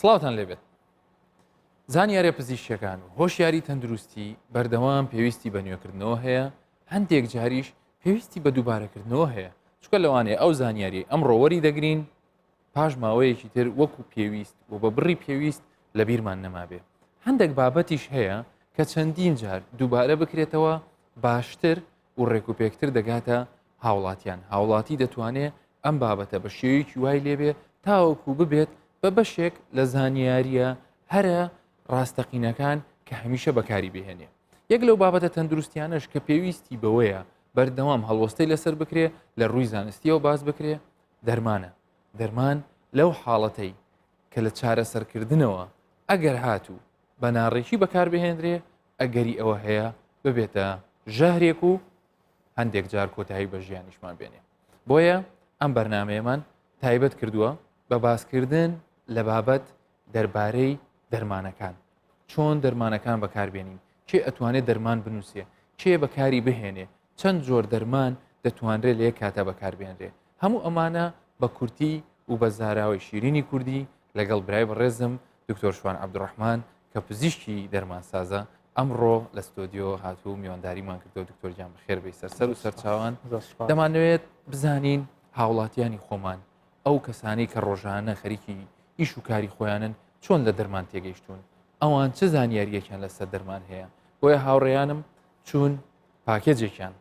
سڵاوتان لێبێت. زانیاریە پزیشکیەکان و هۆشیاری تەندروستی بەردەوام پێویستی بە نوێکردنەوە هەیە، هەندێک جاریش پێویستی بە دووبارەکردنەوە هەیە، چکە لەوانەیە ئەو زانیاری ئەمڕۆوەری دەگرین پاش ماوەیەکی تر وەکو پێویست و بە بڕی پێویست لە بیرمان نەمابێ. هەندێک بابەتیش هەیە کە چەندین جار دووبارە بکرێتەوە باشتر و ڕێکوپێکتر دەگاتە هاوڵاتیان. هاوڵاتی دەتوانێت ئەم بابەتە بە شێوەیەکی وای لێبێ تاوەکو ببێت بە بەشێک لە زانیاریە هەرە ڕاستەقینەکان کە هەمیشە بەکاری بهێنێ. یەک لەو بابەتە تەندروستیانش کە پێویستی بەوەیە بەردەوام هەڵوەستەی لەسەر بکرێ لە ڕووی زانستیەوە باز بکرێ دەرمانە. دەرمان لەو حاڵەتەی کە لە چارەسەرکردنەوە ئەگەر هاتوو بە ناڕێکی بەکاربهێنرێ ئەگەری ئەوە هەیە ببێتە ژەهرێک و هەندێک جار کۆتایی بە ژیانیشمان بێنێ. بۆیە ئەم بەرنمەیەمان تایبەت کردووە بە باسکردن لە بابەت دەربارەی دەرمانەکان. چۆن دەرمانەکان بەکاربێنین، کێ ئەتوانێت دەرمان بنووسێ، کێ بەکاری بهێنێ، چەند جۆر دەرمان دەتوانرێت لێ کاتە بەکاربێنرێ. هەموو ئەمانە بە کورتی و بە زاراوی شیرینی کوردی لەگەڵ برای بەڕێزم دکتۆر شوان عەبدوڕەحمان کە پزیشکی دەرمانسازە ئەمڕۆ لە ستۆدیۆ هاتوو میوانداریمان کردەوە. دکتۆر گیان بەخێر بێی سەر و سەرچاوان. دەمانەوێت بزانین هاوڵاتیانی خۆمان ئەو کەسانی کە ڕۆژانە خەریکی ئیش و کاری خۆیانن چۆن لە دەرمان تێگەیشتون، ئەوان چه زانیاریەکیان لەسەر دەرمان هەیە. بۆیە هاوڕێیانم چوون پاکێجێکیان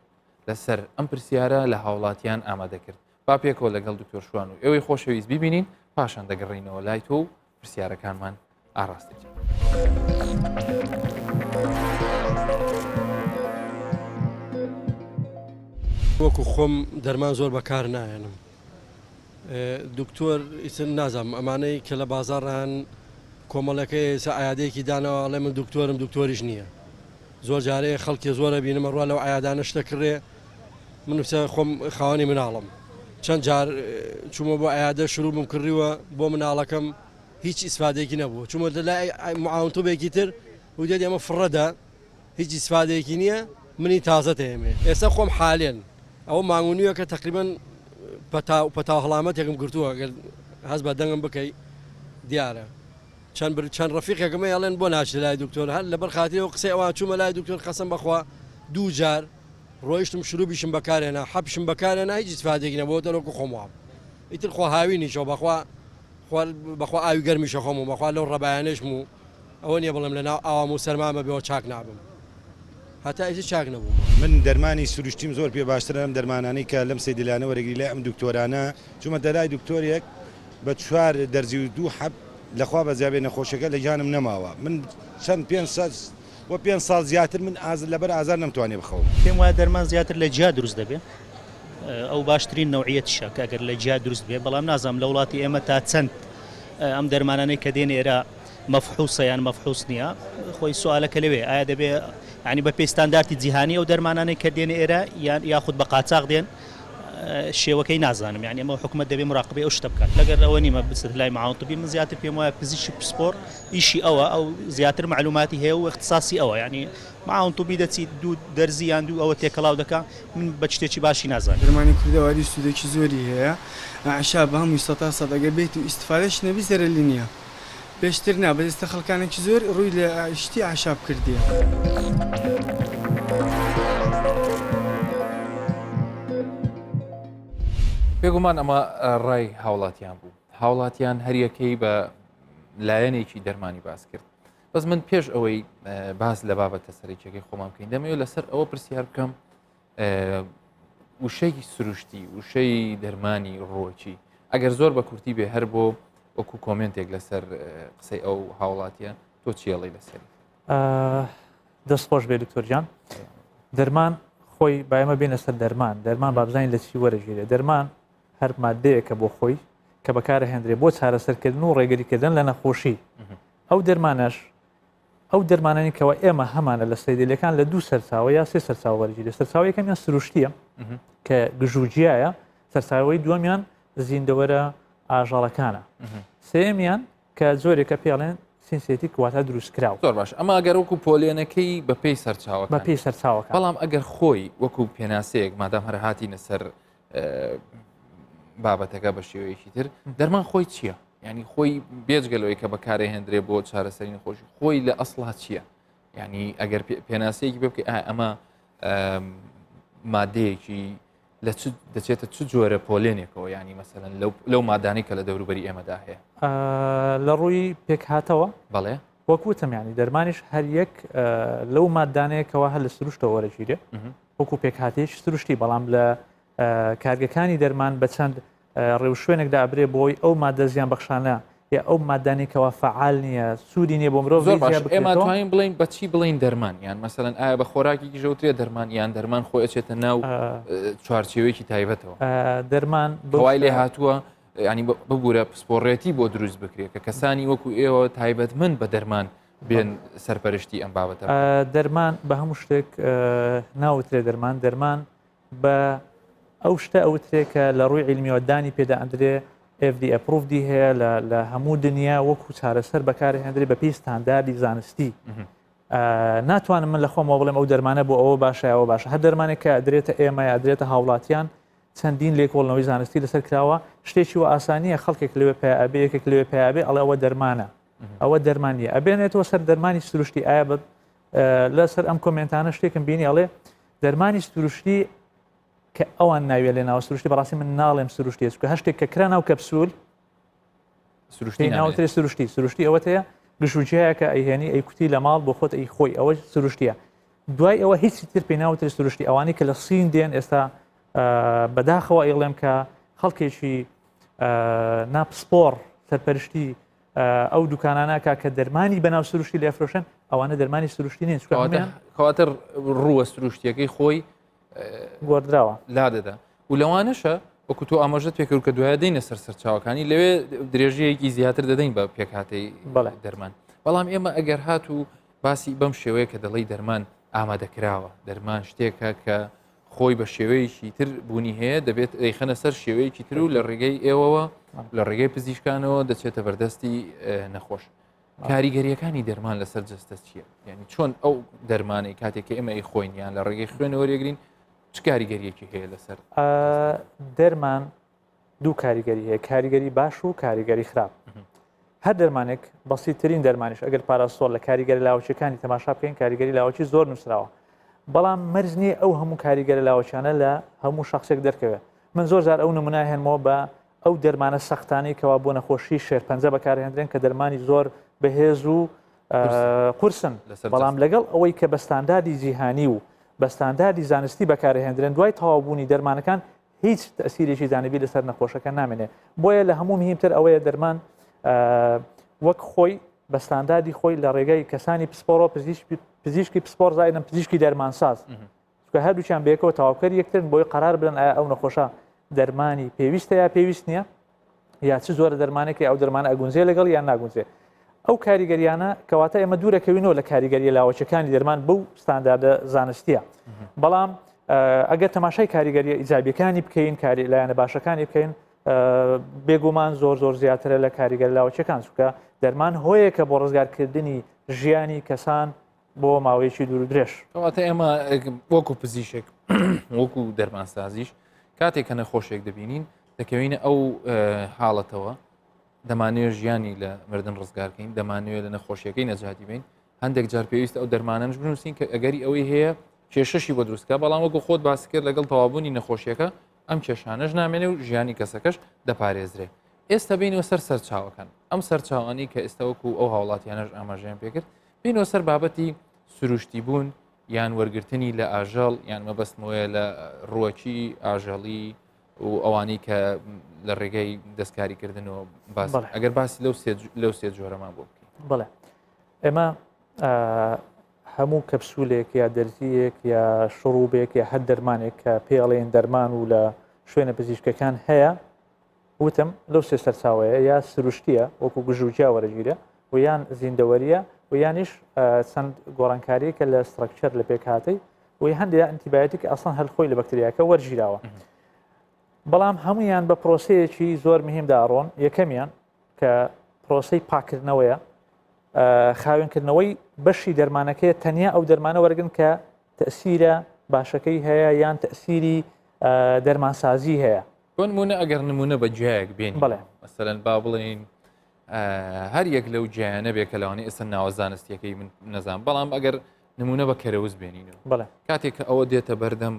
لەسەر ئەم پرسیارە لە هاوڵاتیان ئامادە کرد. با پێکەوە لەگەڵ دکتۆر شوان و ئێوەی خۆشەویست ببینین پاشان دەگەڕینەوە لای تۆ و پرسیارەکانمان ئاڕاستێکین. وەکو خۆم دەرمان زۆر بەکار نایەنم. دکتۆر ئیسن نازانم ئەمانەی کە لە بازاڕان کۆمەڵەکەی ئایادەیەکی دانەوە ئەڵێ من دکتۆرم دکتۆریش نییە. زۆر جارەیە خەڵکی زۆرە بینمە ڕوا لەو ئایادانە شتەکڕێ من خۆم خاوەنی مناڵم. چەند جار چوومە بۆ ئایادە شروع بم کڕیوە بۆ مناڵەکەم هیچ ئیسفادەیەکی نەبوو. چوومە لای معاونتۆبێکی تر و دێت ئەمە فڕەدا هیچ ئیسفادەیەکی نییە منی تازە تێمێ. ئێستا خۆم حالێن ئەوە مانگونیوە کە تقریبان پەتاو هەڵامەتێکم گرتووە گەر هەست بە دەنگم بکەی دیارە. چەند ڕەفیقێکمە ئەڵێن بۆ ناچێت لای دکتۆر هەر لەبەر خاتریەوە قسەی ئەوان چوومە لای دکتۆر قەسەم بەخوا دوو جار ڕۆیشتم شروعیشم بەکارێنا حەبشم بەکارێنا هیچ ئیسفادێکی نەبووە دەرۆکو خۆمەوە. ئیتر خۆ هاوینیشەوە بەخوا ئاوی گەرمیشە خۆم و بەخوا لەو ڕەبایانێشم و ئەوە نییە بڵێم لەناو ئاوام و سەرمامە بێەوە چاک نابم. هەتا ئیش چاک نەبوو. من دەرمانی سروشتیم زۆر پێ باشترە لەم دەرمانانەی کە لەم سەیدلانە وەرەگری لای ئەم دکتۆرانە چوومە دەلای دکتۆرێک بە 4 دەرزی و 2 حەب لەخوا بەزیابێ نەخۆشەکە لە جانم نەماوە. من چەند 5 ساڵ زیاتر من لەبەر ئازار نەمتوانێ بخەوم. پێم وایە دەرمان زیاتر لە جیا دروست دەبێت. ئەو باشترین نەوعیەتیشە کە ئەگەر لە جیا دروست بێ، بەڵام نازانم لە وڵاتی ئێمە تا چەند ئەم دەرمانانەی کە دێن ئێرە مەفحوسە یان مەفحوس نییە. خۆی سوالەکە لەوێ ئایا دەبێ ینی بە پێی ستانداردی جیهانی ئەو دەرمانانەی کە دێن ئێرە یان یاخود بە قاچاق دێن شێوەکەی نازانم. یعنی ئەمە حکومەت دەبێ مراقبەی ئەو شتە بکات. لەگەر ئەوە نیمە بچێت لای معاونتبی من زیاتر پێم وایە پزیشکی پسپۆر ئیشی ئەوە ئەو زیاتر معلوماتی هەیە و اختصاصی ئەوە. ینی معاونتبی دەچیت دوو دەرزی یان دوو ئەوە تێکەڵاو دەکات من بە شتێکی باشی نازانم. دەرمانی کوردەواری سوودێکی زۆری هەیە عشا بە هەمووی 100% بێت و ئیستفادەش نەبی زەرەلی نییە. پێشتر نا بەدەستە خەڵکانێکی زۆر ڕووی لە شتی عشاب کردیە. پێگومان ئەمە ڕای هاوڵاتیان بوو. هاوڵاتیان هەریەکەی بە لایەنێکی دەرمانی باس کرد. بەس من پێش ئەوەی باس لە بابەتە سەرێکیەکەی خۆمان بکەین دەمەوێت لەسەر ئەوە پرسیار بکەم وشەی سروشتی وشەی دەرمانی ڕۆکی ئەگەر زۆر بە کورتی بێ هەر بۆ وەکو کۆمنتێک لەسەر قسەی ئەو هاوڵاتیان تۆ چیڵی لەسەری دەستخۆش بێ دکتۆرجان. دەرمان خۆی بایمە بێنە سەر دەرمان بابزانین لە چی وەرەژیرێ. دەرمان هەر مادەیەکە بۆ خۆی کە بەکارە هێندرێ بۆ چارەسەرکردن و ڕێگەریکردن لە نەخۆشی. ئەو دەرمانەش ئەو دەرمانانی کەەوە ئێمە هەمانە لە سەیدلەکان لە 2 سەرچاوە یا 3 سەرچاو وەرەژیرێ. سەرچاوی یەکەمیان سروشتیە کە گژوجیایە، سەرچاوی دووەمیان زیندەوەرە ئاژەڵەکانە، سێمیان کە زۆرێکە پێڵێن سینسێتی کواتە دروست کراوە. زۆر باش. ئەمە ئەگەر وەکو پۆلێنەکەی بە پێی سەرچاوەکە بە پێی سەرچاوەکە. بەڵام ئەگەر خۆی وەکو پێناسەیەک مادام هەر هاتینە سەر بابەتەکە بە شێوەیەکی تر دەرمان خۆی چییە؟ ینی خۆی بێجگەلەوەی کە بەکارێ هێندرێ بۆ چارەسەری نەخۆشی خۆی لە ئەسڵها چییە؟ ینی ئەگەر پێناسەیەکی بێ بکە ئەمە مادەیەکی لە دەچێتە چ جۆرە پۆلێنێکەوە ینی مەسەن لەو مادانی کە لە دەوروبەری ئێمەدا هەیە لە ڕووی پێک هاتەوە بەڵێ وەکوتم ینی دەرمانیش هەر یەک لەو مادانەیەکەوە هەر لە سروشتەوە وەرەگیرێ وەکو پێک هاتێکی سروشتی بەڵام لە کارگەکانی دەرمان بە چەند ڕێوشوێنێکدا ئەبرێ بۆی ئەو مادە زیان بەخشانە یا ئەو مادانێکەوە فعال نییە سوودی نییە بۆ مرۆڤ زۆر باش ئێمە توانین بڵین بەچی بڵین دەرمان یان مەسەن ئایا بە خۆراکی ژەوترێ دەرمان یان دەرمان خۆی ئەچێتە ناو چوارچێوەیەکی تایبەتەوە دەرمان بەوای لێ هاتووە ینی ببوورە پسپۆڕێتی بۆ دروست بکرێت کە کەسانی وەکو ئێوە تایبەتمەند بە دەرمان بێن سەرپەرشتی ئەم بابەتە دەرمان بە هەموو شتێک ناوترێ دەرمان بە ئەو شتە ئەوترێکە لە ڕووی علمیەوەدانی پێدا ئەندرێ FD ئەپروفدی هەیە لە هەموو دنیا وەکو چارەسەر بەکاری هێندرێ بە پێی ستانداردی زانستی ناتوانم من لە خۆمەوە بڵێم ئەو دەرمانە بۆ ئەوە باشایەوە باشە هەر دەرمانێک کە ئەدرێتە ئێمە ئەدرێتە هاوڵاتیان چەندین لێکۆڵنەوەی زانستی لەسەر کراوە شتێکی و ئاسانیە خەڵکێک لەوێ پێبێ یەکێک لەوێ پێبێ ئەڵێ ئەوە دەرمانە ئەوە دەرمانیە ئەبێنێتەوە سەر دەرمانی سروشتی ئایا لەسەر ئەم کۆمنتانە شتێکم بینی ئەڵێ دەرمانی سروشتی کە ئەوان ناوێت لێ ناوە سروشتی بەڕاستی من ناڵێم سروشتی کە هەشتێک کە کرا ناو کەپسول سروشتی ناوترێ سروشتی ئەوە هەیە گشوجەیە کە ئەیهێنی ئەی کوتی لە ماڵ بۆ خۆت ئەی خۆی ئەوە سروشتیە دوای ئەوە هیچی تر پێی ناوترێ سروشتی ئەوانی کە لە سین دێن ئێستا بەداخەوە ئیڵێم کە خەڵکێکی ناپسپۆڕ سەرپەرشتی ئەو دوکاناناکە کە دەرمانی بەناو سروشتی لێفرۆشن ئەوانە دەرمانی سروشتی نین کەواتر ڕووە سروشتیەکەی خۆی گۆدراوە لا دەدا و لەوانەشە وەکو تۆ ئاماژەت پێکرد کە دوایە دەینە سەر سەرچاوەکانی لەوێ درێژەیەکی زیاتر دەدەین بە پێکهاتەی دەرمان بەڵام ئێمە ئەگەر هات و باسی بەم شێوەیە کە دەڵی دەرمان ئامادەکراوە دەرمان شتێکە کە خۆی بە شێوەیەکی تر بوونی هەیە دەبێت ئەیخەنە سەر شێوەیەکی تر و لە ڕێگەی ئێوەوە لە ڕێگەی پزیشکانەوە دەچێتە بەردەستی نەخۆش کاریگەریەکانی دەرمان لەسەر جستە چییە؟ یعنی چۆن ئەو دەرمانەی کاتێک ئێمە ئەی خۆینیان لە ڕێگەی خوێنەوە وەرێگرین چ کاریگەریەکی هەیە لەسەر دەرمان دوو کاریگەری هەیە کاریگەری باش و کاریگەری خراپ هەر دەرمانێک بەسیترین دەرمانیش ئەگەر پاراسۆل لە کاریگەری لاوچەکانی تەماشا بکەین کاریگەری لاوچی زۆر نووسراوە بەڵام مەرج نییە ئەو هەموو کاریگەری لاوچانە لە هەموو شخصێک دەرکەوێت من زۆر جار ئەو نمونای هێنمەوە بە ئەو دەرمانە سەختانەی کەوا بۆ نەخۆشی شێرپەنجە بەکارهێنرێن کە دەرمانی زۆر بەهێز و قورسن بەڵام لەگەڵ ئەوەی کە بە ستانداردی جیهانی و بە ستانداردی زانستی بەکارهێنرێن دوای تەواوبوونی دەرمانەکان هیچ تەسیرێکی جانبی لەسەر نەخۆشەکە نامێنێ بۆیە لە هەموو مهمتر ئەوەیە دەرمان وەک خۆی بە ستانداردی خۆی لە ڕێگەی کەسانی پسپۆڕۆ پزیشکی پسپۆر زایدن پزیشکی دەرمانساز کە هەردووچیان بێکەوە تەواوکەر یەکترن بۆی قرار بدەن ئایا ئەو نەخۆشە دەرمانی پێویستە یا پێویست نییە یا چ زۆرە دەرمانێکی ئەو دەرمانە ئەگونجێ لەگەڵ یان ناگونجێ ئەو کاریگەریانە کەواتە ئێمە دوورەکەوینەوە لە کاریگەریە لاوەچەکانی دەرمان بەو ستانداردە زانستیە بەڵام ئەگەر تەماشای کاریگەریە ئیجابیەکانی بکەین لایەنە باشەکانی بکەین بێگومان زۆر زیاترە لە کاریگەر لاوەچەکان چونکە دەرمان هۆیەکە بۆ ڕزگارکردنی ژیانی کەسان بۆ ماوەیەکی دوور و درێژ کەواتە ئێمە وەکو پزیشک وەکو دەرمانسازیش کاتێک کە نەخۆشێک دەبینین دەکەوینە ئەو حاڵەتەوە دەمانوێت ژیانی لە مردن ڕزگارکەین دەمانوێت لە نەخۆشیەکەی نەجاتی بین هەندێک جار پێویستە ئەو دەرمانەش بنووسین کە ئەگەری ئەوەی هەیە کێشەشی بۆ دروستکە بەڵام وەکو خۆت باسی کرد لەگەڵ تەوابوونی نەخۆشیەکە ئەم کێشانەش نامێنێ و ژیانی کەسەکەش دەپارێزرێ ئێستا بینەوە سەر سەرچاوەکان ئەم سەرچاوانی کە ئێستا وەکو ئەو هاوڵاتیانەش ئاماژەیان پێکرد بینەوە سەر بابەتی سروشتی بوون یان وەرگرتنی لە ئاژەڵ یان مەبەستمەوەیە لە ڕووەکی ئاژەڵی و ئەوانی کە لە ڕێگەی دەستکاریکردنەوە باس ئەگەر باسی لەو سێ جۆرەمان بۆ بکەین بڵێ ئێمە هەموو کەپسولێک یا دەرزیەک یا شڕوبێک یا هەر دەرمانێک کە پێڵێن دەرمان و لە شوێنە پزیشکەکان هەیە وتم لەو سێ سەرچاوەیە یا سروشتیە وەکو گژوجیا وەرەگیرە و یان زیندەوەریە و یانیش چەند گۆڕانکاریەکە لە سترەکچەر لە پێکهاتەی و هەندێک ئەنتیبایۆتیک ئەسڵەن هەرخۆی لە بەکتریاکە وەرگیراوە بەڵام هەمویان بە پرۆسەیەکی زۆر مهمدا ئەڕۆن یەکەمیان کە پرۆسەی پاکردنەوەیە خاوێنکردنەوەی بەشی دەرمانەکەی تەنیا ئەو دەرمانە وەرگن کە تەسیرە باشەکەی هەیە یان تەسیری دەرمانسازی هەیە بۆ نمونە ئەگەر نمونە بە جایەک بێن بڵێ مەسەلەن با بڵێن هەر یەک لەو جیانە بێ کە لەوانەیە ئێستا ناوە زانستیەکەی من نەزان بەڵام ئەگەر نمونە بە کەرەوز بێنینەوە بەڵێ کاتێک کە ئەوە دێتە بەردەم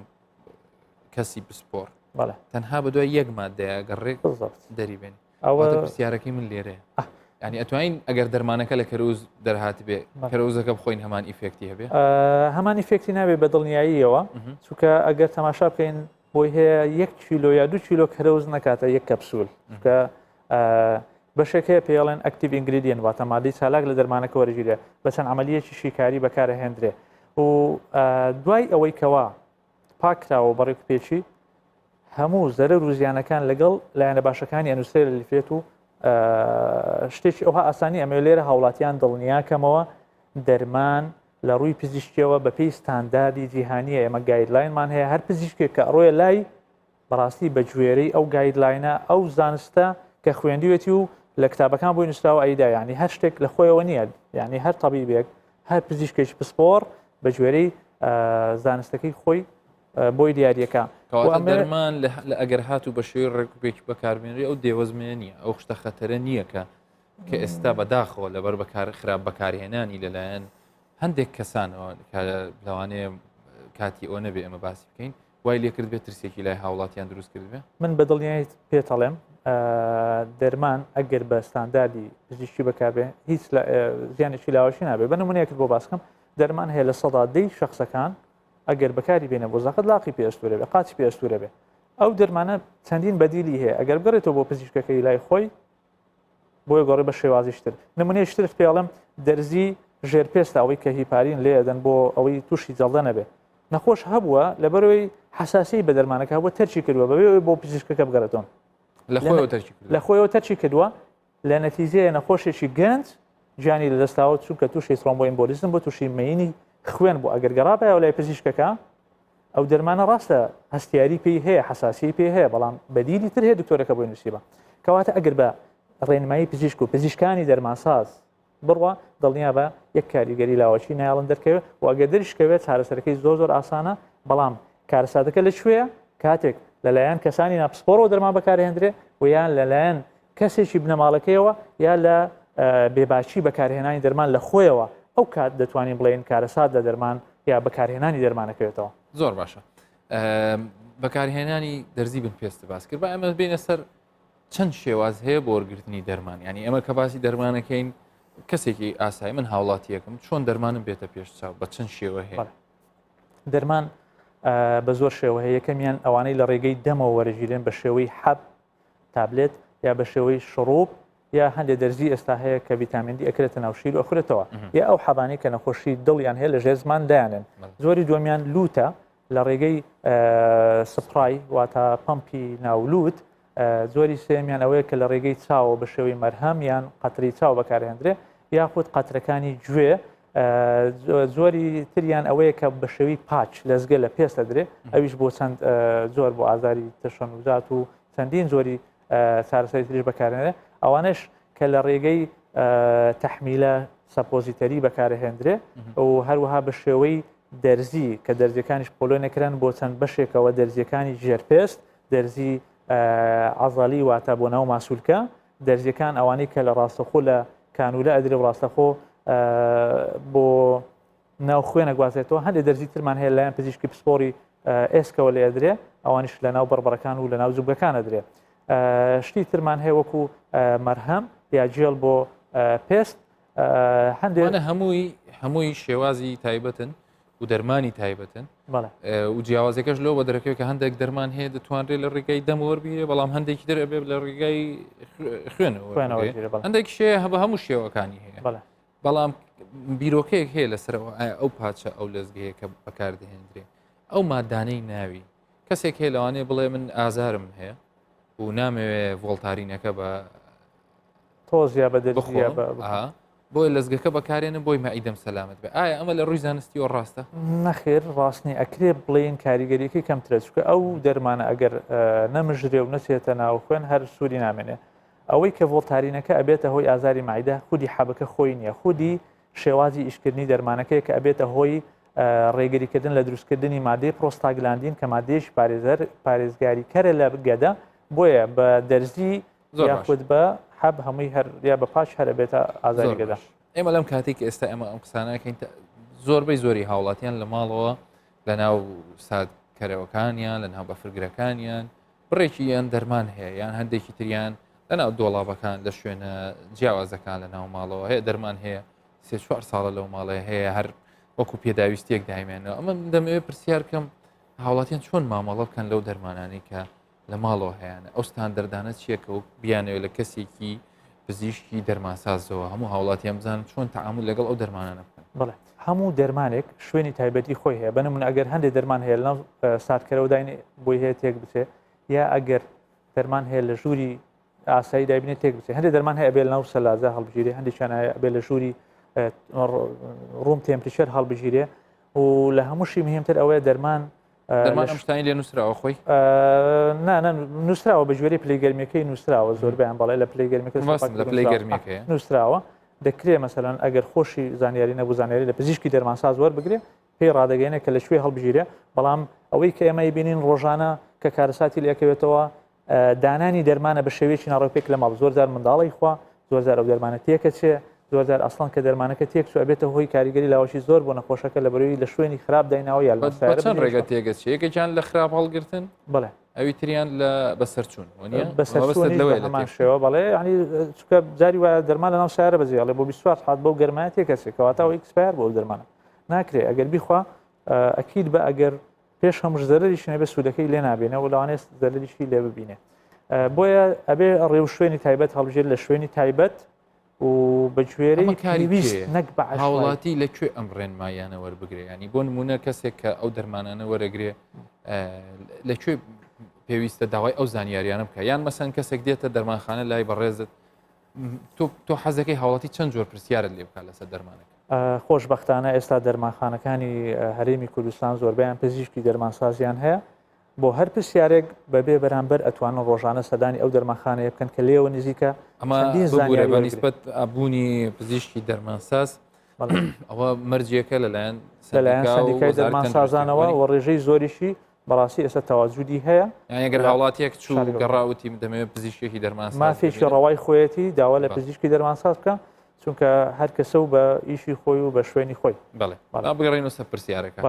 کەسی پسپۆر بەڵێ تەنها بە دوای یەک مادەیە گەڕێک بالضبط دەری بێنی ئەوە پرسیارەکەی من لێرەیە ینی ئەتوانین ئەگەر دەرمانەکە لە کەرەوز دەرهات بێ کەرەوزەکە بخۆین هەمان ئیفێکتی هەبێ هەمان ئیفێکتی نابێ بە دڵنیاییەوە چونکە ئەگەر تەماشا بکەین بۆی هەیە 1 کیلۆ یا 2 کیلۆ کەرەوز نکاتە 1 کەپسول کە بەشێکەیە پێڵێن ئەکتیڤ ئینگریدیەن واتە مادەی چالاک لە دەرمانەکە وەرەگیرێ بە چەند عملیەکی شیکاری بەکارهێنرێ و دوای ئەوەی کەوا پاکراوە بەڕێک پێچی هەموو زەرەر و زیانەکان لەگەڵ لایەنە باشەکانی ئەنووسێ لە لیفێت و شتێکی ئەوها ئاسانی ئەمە لێرە هاوڵاتیان دڵنیاکەمەوە دەرمان لە ڕووی پزیشکیەوە بە پێی ستانداردی جیهانیە ئێمە گایدلاینمان هەیە هەر پزیشکێک کە ڕۆیە لای بەڕاستی بە گوێرەی ئەو گایدلاینە ئەو زانستە کە خوێندیوێتی و لە کتابەکان بۆی نووسراوە ئەیدا ینی هەر شتێک لە خۆیەوە نییە ینی هەر تەبیبێک هەر پزیشکێکی پسپۆر بە گوێرەی زانستەکەی خۆی بۆی دیاریەکە دەرمان لە ئەگەر هاتوو بە شێوەی ڕێکوپێکی بەکاربێنری ئەو دێوەزمێ نییە ئەو شتە خەتەرە نییە کە ئێستا بەداخەوە لەبەر بەکار خراپ بەکارهێنانی لەلایەن هەندێک کەسانەوە لەوانەیە کاتی ئەو نەبێ ئەمە باسی بکەین وای لێ کرد بێت ترسێکی لای هاوڵاتیان دروست کرد بێ من بە دڵنیایی پێتەڵێم دەرمان ئەگەر بە ستانداردی پزیشکی بەکاربێ هیچ زیانێکی لاوەشی نابێ بە نمونەیەکت بۆ باسکەم دەرمان هەیە لە 100 شخصەکان ئەگەر بەکاری بێنە بۆ زەقت لاقی پێشتورە بێ قاچی پێشتورە بێ ئەو دەرمانە چەندین بەدیلی هەیە ئەگەر بگەڕێتەوە بۆ پزیشکەکەی لای خۆی بۆی گۆڕی بە شێوازیشتر نمونەیەشترت پێڵم دەرزی ژێرپێستە ئەوەی کە هیپارین لێ دەن بۆ ئەوەی تووشی جەڵدە نەبێ نەخۆش هەبووە لەبەرەوەی حساسی بە دەرمانەکە بۆ تەرچی کردووە بەوێ بۆ پزیشکەکە بگەڕێتەوە لە خۆیەوە تەرچی کردووە لە نەتیجەیە نەخۆشێکی گەنج گیانی لەدەستاوە چونکە تووشی ترۆمبۆئیمبۆلیزم بۆ تووشی مەینی خوێن بۆ ئەگەر گەڕابایەوە لای پزیشکەکە ئەو دەرمانە ڕاستە هەستیاری پێی هەیە حساسی پێ هەیە بەڵام بەدیلی تر هەیە دکتۆرەکە بۆی نووسیبە کەواتە ئەگەر بە ڕێنمایی پزیشک و پزیشکانی دەرمانساز بڕوە دڵنیا بە یەک کاریگەری لاوەچی نایڵن دەرکەوێت و ئەگەر دەریشکەوێت چارەسەرەکەی زۆر ئاسانە بەڵام کارەساتەکە لەکوێیە کاتێک لەلایەن کەسانی ناپسپۆرەوە دەرمان بەکارهێنرێ و یان لەلایەن کەسێکی بنەماڵەکەیەوە یا لە بێباچی بەکارهێنانی دەرمان لە خۆیەوە ئەو کات دەتوانین بڵێن کارەسات لە دەرمان یا بەکارهێنانی دەرمانەکەوێتەوە زۆر باشە بەکارهێنانی دەرزی بن پێستە باس کرد بە ئەمە بینە سەر چەند شێواز هەیە بۆ وەرگرتنی دەرمان ینی ئەمە کە باسی دەرمانەکەین کەسێکی ئاسایی من هاوڵاتیەکەم چۆن دەرمانم بێتە پێش چاو بە چەند شێوە هەیە دەرمان بە زۆر شێوە هەیە یەکەمیان ئەوانەی لە ڕێگەی دەمەوە وەرەگیرێن بە شێوەی حەب تابلێت یا بە شێوەی شڕوب یا هەندێک دەرزی ئێستا هەیە کە ڤیتامین دی ئەکرێتە ناوشیر و ئەخورێتەوە یا ئەو حەبانەی کە نەخۆشی دڵیان هەیە لە ژێر زمان دایانن زۆری دومیان لوتە لە ڕێگەی سپڕای واتە پەمپی ناولوت زۆری سێمیان ئەوەیە کە لە ڕێگەی چاوە بە شێوەی مەرهەم یان قەتری چاو بەکارهێنرێ یاخود قەترەکانی گوێ زۆری تریان ئەوەیە کە بە شێوی پاچ لەزگە لە پێستە درێ ئەویش بۆ چەند زۆر بۆ ئازاری تەشەنوزات و چەندین زۆری چارەسەری تریش بەکارهێنرێ ئەوانش کە لە ڕێگەی تەحمیلە سەپۆزیتەری بەکارهێنرێ و هەروەها بە شێوەی دەرزی کە دەرزیەکانیش پۆلۆ نەکران بۆ چەند بەشێکەوە دەرزیەکانی ژێرپێست دەرزی عەزەڵی واتە بۆ ناو ماسوولکە دەرزیەکان ئەوانەی کە لە ڕاستەخۆ لە کانولە ئەدرێ و ڕاستەخۆ بۆ ناو خوێنە گوازێتەوە هەندێک دەرزی ترمان هەیە لایەن پزیشکی پسپۆری ئێسکەوە لێ ئەدرێ ئەوانش لە ناو بەربەرەکان و لە ناو جوبگەکان ئەدرێ شتی ترمان هەیە وەکو مەرهەم یا جێڵ بۆ پێست هەندێک هەمووی شێوازی تایبەتن و دەرمانی تایبەتن و جیاوازەکەش لەوە بە دەرەکەوێت کە هەندێک دەرمان هەیە دەتوانرێت لە ڕێگای دەمەوەربیێ بەڵام هەندێکی دەرەبێ لە ڕێگای خوێنەوە هەندێک شێ بە هەموو شێوەکانی هەیە بەڵام بیرۆکەیەک هەیە لەسەرەوە ئەو پاچە ئەو لەزگەیە کە بەکاردەهێنرێ ئەو مادانەی ناوی کەسێک هەیە لەوانەیە بڵێ من ئازارم هەیە و نامەوێ ڤۆڵتارینەکە بە تۆزیا بە بۆی لەزگەکە بەکارێنم بۆی مەعیدەم سەلامت بێ ئایا ئەمە لە ڕووی زانستی و ڕاستە نەخێر ڕاستنی ئەکرێ بڵێن کاریگەریەکەی کەمترە چکە ئەو دەرمانە ئەگەر نەمژرێ و نەچێتە ناو خوێن هەر سووری نامێنێ ئەوەی کە ڤۆڵتارینەکە ئەبێتە هۆی ئازاری مەعیدە خودی حەبەکە خۆی نییە خودی شێوازی ئیشکردنی دەرمانەکەی کە ئەبێتە هۆی ڕێگەریکردن لە دروستکردنی مادەی پرۆستاگلاندین کە مادەیەکی پارێزگاری کەرە لە گەدە بۆیە بە دەرزی یاخود بە حەب هەمووی هەر یا بە پاش هەرە بێتە ئازاری زۆر گەدا. باش. ئێمە لەم کاتێک ئێستا ئێمە ئەم قسانەکەین زۆربەی زۆری هاوڵاتیان لە ماڵەوە لە ناو سادکەرەوەکانیان لە ناو بەفرگرەکانیان بڕێکی یان دەرمان هەیە یان هەندێکی تریان لە ناو دۆڵابەکان لە شوێنە جیاوازەکان لە ناو ماڵەوە هەیە دەرمان هەیە 3-4 ساڵە لەو ماڵەیە هەیە هەر وەکو پێداویستێک داهێنەوە ئەمە دەمەوێت پرسیار بکەم هاوڵاتیان چۆن مامەڵە بکەن لەو دەرمانانی کە لە ماڵەوە هەیەە ئەو ستاندەردانە چیەکە و بیانەوە لە کەسێکی پزیشکی دەرمانسازەوە هەموو هاوڵاتیان بزانن چۆن تعامل لەگەڵ ئەو دەرمانانە بکەن. بڵێ هەموو دەرمانێک شوێنی تایبەتی خۆی هەیە بنمون ئەگەر هەندێک دەرمان هەیە لەناو ساتکەرەوە داینێ بۆی هەیە تێک بچێ یا ئەگەر دەرمان هەیە لە ژووری ئاسایی دابینێ تێک بچێت هەندێک دەرمان هەیە بێ لەناو سەلازە هەڵبژیرێ هەندێکیان بێ لە ژووری ڕووم تێمپریچەر هەڵبژیرێ و لە هەمووشی مهمتر ئەوەیە دەرمان شتانی لێ نووسراوە خۆی نووسراوە بە ژێری پلەیگەرمیەکەی نووسراوە زۆربیان بەڵێ لە پلەیگەرمیەکە لە پلەیگەرمیەکەی نووسراوە دەکرێت مەسەلەن ئەگەر خۆشی زانیاری نەبوو زانیاری لە پزیشکی دەرمانساز وەربگرێ پێی ڕادەگەێنێت کە لە شوێ هەڵبژیرێ بەڵام ئەوەی کە ئێمە بینین ڕۆژانە کە کارەساتی لەکەوێتەوە دانانی دەرمانە بە شێوەیەکی ناڕۆپێک لە ماڵ زۆرجار منداڵی خوا زۆرجار ئەو دەرمانە تێکە چێ زۆرجار ئەسڵان کە دەرمانەکە تێک چوە بێتە هۆی کاریگەری لاوەشی زۆر بۆ نەخۆشەکە لە بەروی لە شوێنی خراپ دایناوە یا چەند ڕێگە تێگەچ یەکێکیان لە خراپ هەڵگرتن بڵێ ئەوی تریان لە بەسەرچوون بەسەرمان شێوە بەڵێ ینی چکە جاری وایە دەرمان لە ناو سیارە بەجێڵێ بۆ 24 ساعت بەو گەرمایە تێکەچێت کەواتەوە ئیکسپایر بۆ دەرمانە ناکرێت ئەگەر بیخوا ئەکید بە ئەگەر پێش هەموو زەرریشی نەبێ سوودەکەی لێ نابێنە و لەوانێت زەرریشی لێ ببینێ بۆیە ئەبێ ڕێو شوێنی تایبەت هەڵبژێت لە شوێنی تایبەت و بەگوێرەی کاریویست نەک بە هاوڵاتی لەکوێ ئەم ڕێنمایانە وەربگرێ ینی بۆ نمونە کەسێک کە ئەو دەرمانانە وەرەگرێ لەکوێ پێویستە داوای ئەو زانیاریانە بکە یان مەسەن کەسێک دێتە دەرمانخانە لای بەڕێزت تۆ حەزەکەی هاوڵاتی چەند جۆر پرسیارت لێ بکات لەسەر دەرمانەکە خۆشبەختانە ئێستا دەرمانخانەکانی هەرێمی کوردستان زۆربیان پزیشکی دەرمانسازیان هەیە بۆ هەر پرسیارێک بەبێ بەرامبەر ئەتوانن ڕۆژانە سەدانی ئەو دەرمانخانەیە بکەن کە لێوە نزیکە ئەمە بە نیسبەت ئابوونی پزیشکی دەرمانساز ئەوە مەرجیەکە لەلایەن سندیکای دەرمانسازانەوە و ڕێژەی زۆریشی بەڕاستی ئێستا تەواجودی هەیە ئەگەر هاوڵاتیەک چوو گەڕاوتی دەمەوێت پزیشکێکی دەرمانساز مافێکی ڕەوای خۆیەتی داوا لە پزیشکی دەرمانساز بکە چونکە هەر کەسە و بە ئیشی خۆی و بە شوێنی خۆی بڵێ بگەڕێنەوە سەر پرسیارەکە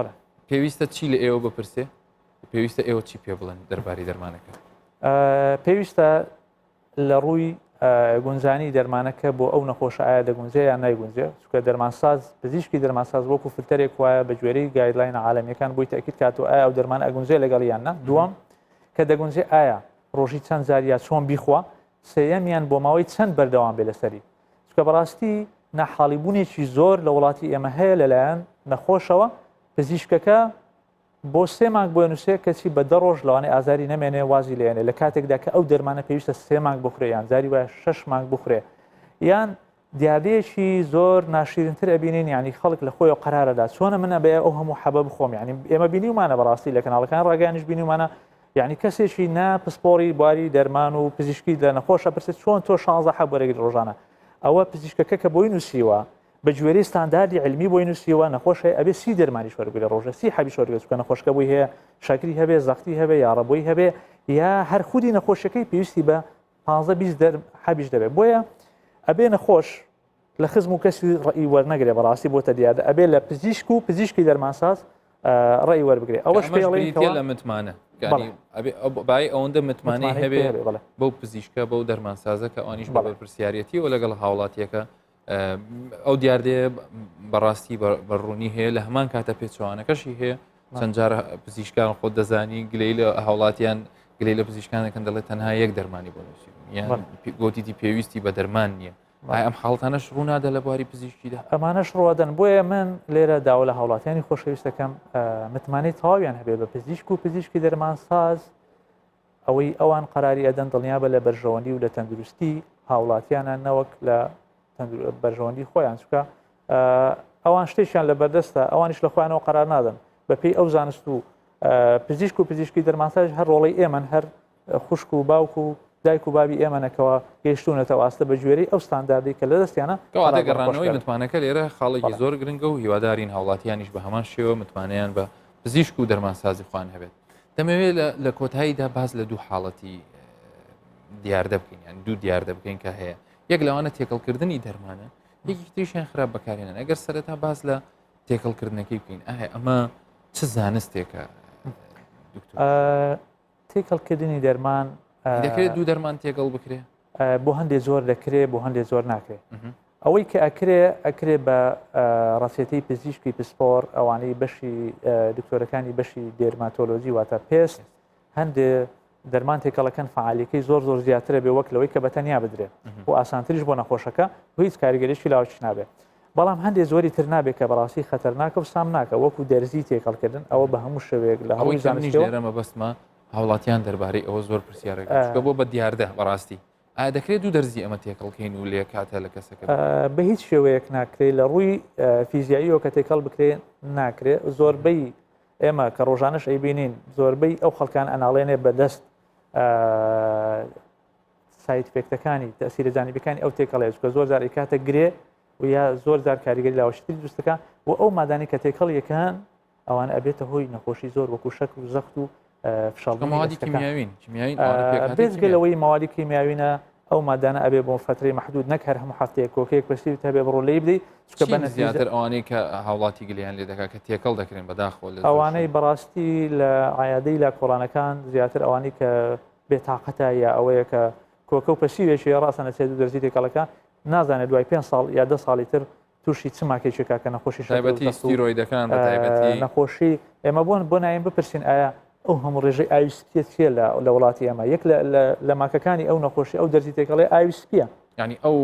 پێویستە چی لە ئێوە بپرسێ پێویستە ئێوە چی پێ بڵێن دەربارەی دەرمانەکە پێویستە لە ڕووی گونجانی دەرمانەکە بۆ ئەو نەخۆشە ئایا دەگونجێ یان نایگونجێ چونکە دەرمانساز پزیشکی دەرمانساز وەکو فلتەرێک وایە بە گوێرەی گایدلاین عالەمیەکان بۆی تاکید کاتەوە ئایا ئەو دەرمان ئەگونجێ لەگەڵ یاننا دووەم کە دەگونجێ ئایا ڕۆژی چەند زاریا چۆن بیخوا سێیەمیان بۆ ماوەی چەند بەردەوام بێ لەسەری چونکە بەڕاستی ناحاڵیبوونێکی زۆر لە وڵاتی ئێمە هەیە لەلایەن نەخۆشەوە پزیشکەکە بۆ 3 مانگ بۆ نووسێ کەچی بە 10 ڕۆژ لەوانەیە ئازاری نەمێنێ وازی لێنێ لە کاتێکدا کە ئەو دەرمانە پێویستە 3 مانگ بخورێ یان زاری وایە 6 مانگ بخورێ یان دیادەیەکی زۆر ناشرینتر ئەبینین ینی خەڵک لە خۆی قەرارەدا چۆنە منە بێ ئەو هەموو حەبە بخۆم ینی ئێمە بینیمانە بەڕاستی لە کەناڵەکان ڕاگەیانیش بینیمانە یعنی کەسێکی ناپسپۆری بواری دەرمان و پزیشکی لە نەخۆشە پرسێت چۆن تۆ 16 حەب وەرەگری ڕۆژانە ئەوە پزیشکەکە کە بۆی نووسیوە بە گوێرەی ستانداردی علمی بۆی نووسیوە نەخۆش هەیە ئەبێ 30 دەرمانی وەربگرێ ڕۆژە 30 حەبی وەربگرێت چونکە نەخۆشکە بووی هەیە شاکری هەبێ زەختی هەبێ یا ڕەبۆی هەبێ یا هەر خودی نەخۆشەکەی پێویستی بە 15-20 حەبیش دەبێت بۆیە ئەبێ نەخۆش لە خزم و کەسی ڕئی وەرنەگرێ بەڕاستی بۆتە دیادە ئەبێ لە پزیشک و پزیشکی دەرمانساز ڕێی وەربگرێ ئەوەش پێڵێن لە متمانە بای ئەوەندە متمانەی هەبێ بەو پزیشکە بەو دەرمانسازە کە ئەوانیش بە پرسیارەتی و لەگەڵ هاوڵاتیەکە ئەو دیاردەیە بەڕاستی بەڕوونی هەیە لە هەمان کاتە پێچوانەکەشی هەیە چەند جارە پزیشکان خۆ دەزانی گلەی لە هاوڵاتیان گلەی لە پزیشکانەکەن دەڵێت تەنها یەک دەرمانی بۆ نووسین یان گوتیتی پێویستی بە دەرمان نییە ئەم حاڵتانەش ڕوونادە لە بواری پزیشکیدا ئەمانەش ڕوادەن بۆیە من لێرە داوا لە هاوڵاتیانی خۆشەویستەکەم متمانەی تەواویان هەبێ بە پزیشک و پزیشکی دەرمانساز ئەوەی ئەوان قەراری ئەدەن دڵنیا بە لە بەرژەوەندی و لە تەندروستی هاوڵاتیانە نەوەک لە بەرژەوەندی خۆیان چکە ئەوان شتێکیان لە بەردەستە ئەوانیش لە خۆیانەوە قەرار نادەن بەپێی ئەو زانست و پزیشک و پزیشکی دەرمانساز هەر ڕۆڵی ئێمە هەر خوشک و باوک و دایک و بابی ئێمەنەکەەوە گەیشتونەتە واستە بە گوێرەی ئەو ستانداردی کە لە دەستیانە گەڕانەوەی متمانەکە لێرە خاڵێکی زۆر گرنگە و هیوادارین هاوڵاتیانیش بە هەمان شێوە متمانیان بە پزیشک و دەرمانسازی خوان هەبێت دەمەوێت لە کۆتاییدا باز لە دوو حاڵەتی دیاردە بکەین یان دوو دیاردە بکەین کە هەیە یەک لەوانە تێکەڵکردنی دەرمانە یەکی تریشیان خراپ بەکارێنن ئەگەر سەرەتا باس لە تێکەڵکردنەکەی بکەین ئەمە چ زانستێکە تێکەڵکردنی دەرمان دەکرێت دوو دەرمان تێکەڵ بکرێ بۆ هەندێک زۆر دەکرێت بۆ هەندێک زۆر ناکرێت ئەوەی کە ئەکرێ بە ڕاستێتی پزیشکی پسپۆر ئەوانەی بەشی دکتۆرەکانی بەشی دێرماتۆلۆژی واتە پێست هەندێ دەرمان تێکەڵەکەن فعالیەکەی زۆر زیاترە بێ وەک لەوەی کە بەتەنیا بدرێت و ئاسانتریش بۆ نەخۆشەکە هیچ کاریگەریشی لاوەش نابێت بەڵام هەندێک زۆری تر نابێت کە بەڕاستی خەتەرناکە و سام ناکە وەکو دەرزی تێکەڵکردن ئەوە بە هەموو شەوێک لە هەوڵی زانستیێرەمە بەسمە هاوڵاتیان دەربارەی ئەوە زۆر پرسیارەکە بۆ بە دیاردە بەڕاستی ئایا دەکرێت دوو دەرزی ئەمە تێکەڵکەین و لێ کاتە لە کەسەکە بە هیچ شێوەیەک ناکرێت لە ڕووی فیزیاییەوە کە تێکەڵ بکرێت ناکرێت زۆربەی ئێمە کە ڕۆژانش ئەیبینین زۆربەی ئەو خەڵکان ئەناڵێنێ بەدەست سایتفێکتەکانی تەسیرە جانبیەکانی ئەو تێکەڵێت کە زۆر جار کاتە گرێ و یا زۆر جار کاریگەری لاوەشتری دروستەکە و ئەو مادانی کە تێکەڵ یەکەن ئەوانە ئەبێتە هۆی نەخۆشی زۆر وەکو شەک و زەخت و فشڵمەوادی کیمیاوین بێزگەلەوەی ماوادی کیمیاوینە ئەو مادانە ئەبێ بۆ فترەی محدود نەک هەر هەموو هەفتەیە کۆکەیەک بەستی هەبێ بڕۆ لێی بدەیت زیاتر ئەوانەی کە هاوڵاتی گلیان لێ دەکات کە تێکەڵ دەکرێن بەداخۆ ئەوانەی بەڕاستی لە عایادەی لە کۆڵانەکان زیاتر ئەوانەی کە بێتاقەتە یا ئەوەیە کە کۆکە و پەسیوێکی ڕاستە سێ دوو دەرزی تێکەڵەکە نازانێت دوای 5 ساڵ یا 10 ساڵی تر تووشی چماکێکێکا کە نەخۆشی تایبەتی ستیرۆیدەکان بە تایبەتی نەخۆشی ئێمە بۆ نایم بپرسین ئایا ئەو هەموو ڕێژەی ئاویسپیە چیە لە وڵاتی ئەمە یەک لە ماکەکانی ئەو نەخۆشی ئەو دەرزی تێکەڵێ ئاویسپیە ینی ئەو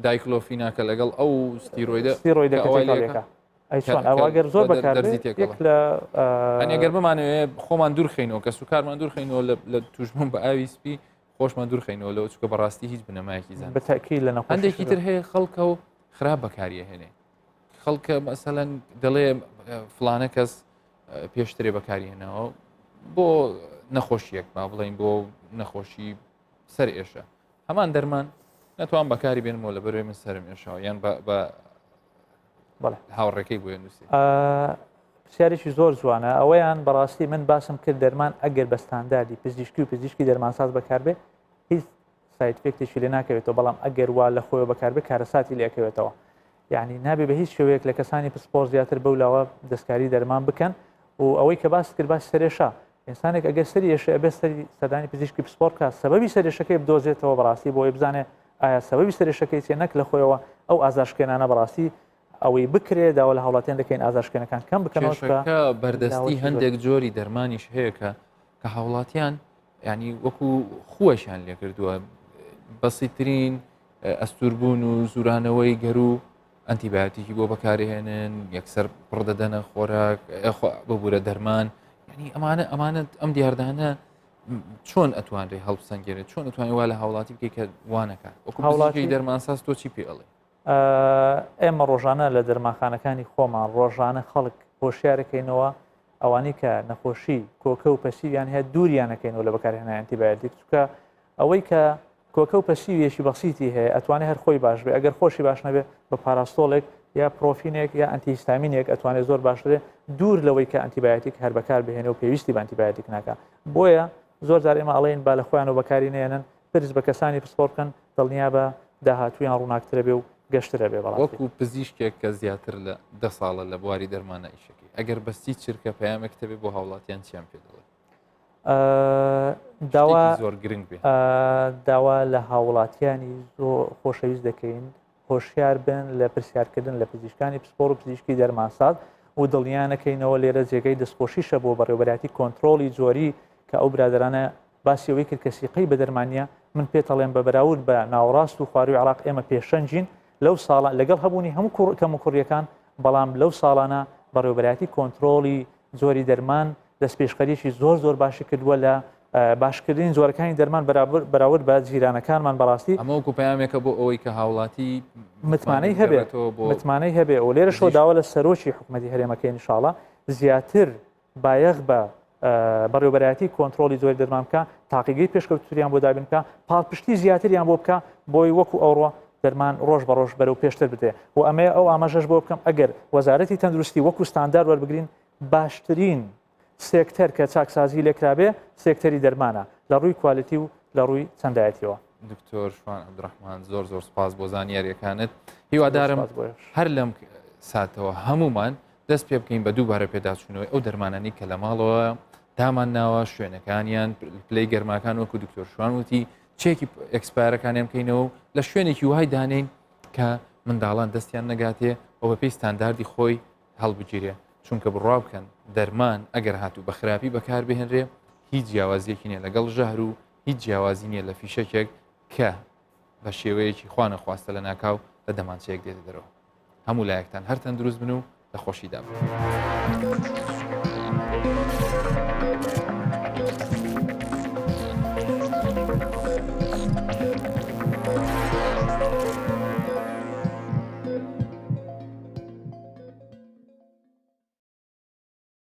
دایکلۆفیناکە لەگەڵ ئەو ستیرۆیدەکە ئەیچوان ئەوەگەر زۆر بەکاردێت ئەگەر بمانەوێت خۆمان دوورخینەوە کە سوکارمان دوورخینەوە لە توژمون بە ئاویسپی خۆشمان دوورخینەوە لەوە چکە بەڕاستی هیچ بنەمایەکی زان بەتاکی لە هەندێکی تر هەیە خەڵکە و خراپ بەکاریە هێنێ خەڵکە مەسەلەن دەڵێ فلانە کەس پێشترێ بەکارهێنەوە بۆ نەخۆشیەک با بڵین بۆ نەخۆشی سەر ئێشە هەمان دەرمان نەتوان بەکاری بێنمەوە لە بەروێ من سەرم ئێشەوە یان بە هاوڕێکەکەی بۆ نووسی پرسیارێکی زۆر جوانە ئەوەیان بەڕاستی من باسم کرد دەرمان ئەگەر بە ستانداردی پزیشکی و پزیشکی دەرمانساز بەکاربێ هیچ سایتفێکتێکی لێ ناکەوێتەوە بەڵام ئەگەر وا لە خۆی بەکاربێ کارەساتی لێکەوێتەوە یعنی نابێ بە هیچ شوەیەک لە کەسانی پسپۆر زیاتر بەولاوە دەستکاری دەرمان بکەن و ئەوەی کە باس کرد باش سەرێشە ئینسانێک ئەگەر سەریێشە ئەبێ سەردانی پزیشکی پسپۆر کە سەبەبی سەرێشەکەی بدۆزێتەوە بەڕاستی بۆی بزانێ ئایا سەبەبی سەرێشەکەی چێ نەک لە خۆیەوە ئەو ئازارشکێنانە بەڕاستی ئەوەی بکرێ داوە لە هاوڵاتیان دەکەین ئازارشکێنەکان کەم بکەنەوە بەردەستی هەندێک جۆری دەرمانیش هەیە کە هاوڵاتیان ینی وەکو خوۆشیان لێ کردووە بەسیترین ئەستوربوون و زورانەوەی گەر و ئەنتیبیاتیکی بۆ بەکارهێنن یەکسەر پڕدەدەنە خۆراک ببوورە دەرمان ینی ئەمانە ئەم دیاردانە چۆن ئەتوانرێ هەڵبسەنگێنێت چۆن ئەتوانێت وا لە هاوڵاتی بکەی کە وانەکە وەکو دەرمانساز تۆ چی پێ ئەڵێ ئێمە ڕۆژانە لە دەرماخانەکانی خۆمان ڕۆژانە خەڵک هۆشیارەکەینەوە ئەوانەی کە نەخۆشی کۆکە و پەسیویان هەیە دووریانەکەینەوە لە بەکارهێنانی ئەنتیبیاتیک چونکە ئەوەی کە کۆکە و پەسیویەکی بەسیتی هەیە ئەتوانێت هەر خۆی باش بێ ئەگەر خۆشی باش نەبێت بە پاراستۆڵێک یا پرۆفینێک یا ئەنتیهیستامینێک ئەتوانێت زۆر باشترێ دوور لەوەی کە ئەنتیبیاتیک هەر بەکار بهێنێ و پێویستی بە ئەنتیبیاتیک ناکە بۆیە زۆر جار ئێمە ئەڵێن با لە خۆیان و بەکاری نێنن پرس بە کەسانی پسپۆر بکەن دڵنیا بە داهاتوویان ڕووناکترە بێ و گەشترە بێ بەڵام وەکو پزیشکێک کە زیاتر لە 10 ساڵە لە بواری دەرمانە ئیشەکەی ئەگەر بەستی چرکە پەیامێکتە بێ بۆ هاوڵاتیان چیان پێ دەڵێت زۆر گرنگ بێ داوا لە هاوڵاتیانی زۆر خۆشەویست دەکەین هۆشیار بن لە پرسیارکردن لە پزیشکانی پسپۆر و پزیشکی دەرمانساز و دڵنیانەکەینەوە لێرە جێگەی دەستخۆشیشە بۆ بەڕێوەبەراتی کۆنتترۆلی جۆری کە ئەو برادرانە باسیەوەی کرد کە سیقەی بە دەرمانە من پێتەڵێن بە بەراورد بە ناوەڕاست و خواروی عراق ئێمە پێشەنجین لەو ساڵ لەگەڵ هەبوونی هەموو کەم و کوڕیەکان بەڵام لەو ساڵانە بەڕێوەبەراتی کۆنتترۆلی جۆری دەرمان دەست پێشخەریشی زۆر باشی کردووە لە باشکردنی جۆرەکانی دەرمان بەراورد بە جیرانەکانمان بەڕاستی ئەمە وەکو پەیامێکە بۆ ئەوەی کە هاوڵاتی متمانەی هەبێ و لێرە شۆ داوا لە سەرۆکی حکوومەتی هەرێمەکەی ئینشاڵڵا زیاتر بایەخ بە بەڕێوەبەراتی کۆنتترۆلی زۆری دەرمان بکە تاقیگەی پێشکەوتوریان بۆ دابین بکە پاڵپشتی زیاتریان بۆ بکە بۆی وەکو ئەوڕۆ دەرمان ڕۆژ بە ڕۆژ بەرەو پێشتر بدێ و ئەمە ئەو ئاماژەش بۆ بکەم ئەگەر وەزارەتی تەندروستی وەکو ستاندار وەربگرین باشترین سێکتەر کە چاکسازی لێکرابێ سێکتەری دەرمانە لە ڕووی کوالیتی و لە ڕووی چەندایەتیەوە. دکتۆر شوان عەبدوڕەحمان زۆر زۆر سپاس بۆ زانیاریەکانت. هیوادارم هەر لەم ساتەوە هەمومان دەست پێ بکەین بە دووبارە پێداچوونەوەی ئەو دەرمانانی کە لە ماڵەوە دامان ناوە شوێنەکانیان پلەی گەرماکان وەکو دکتۆر شوان وتی چێکی ئەکسپایرەکانیان بکەینەوە لە شوێنێکی وهای دانین کە منداڵان دەستیان نەگاتێ ئەو بەپێی ستانداردی خۆی هەڵبگیرێ چونکە بڕوا بکەن دەرمان ئەگەر هاتوو بە خراپی بەکار بهێنرێ هیچ جیاوازیەکی نیە لەگەڵ ژەهر و هیچ جیاوازی نییە لە فیشەکێک کە بە شێوەیەکی خوانە خواستە لە ناکاو لە دەمانچەیەک دێتە دەرەوە. هەموو لایەکتان هەر تەندروست بن و لە خۆشیدا بن.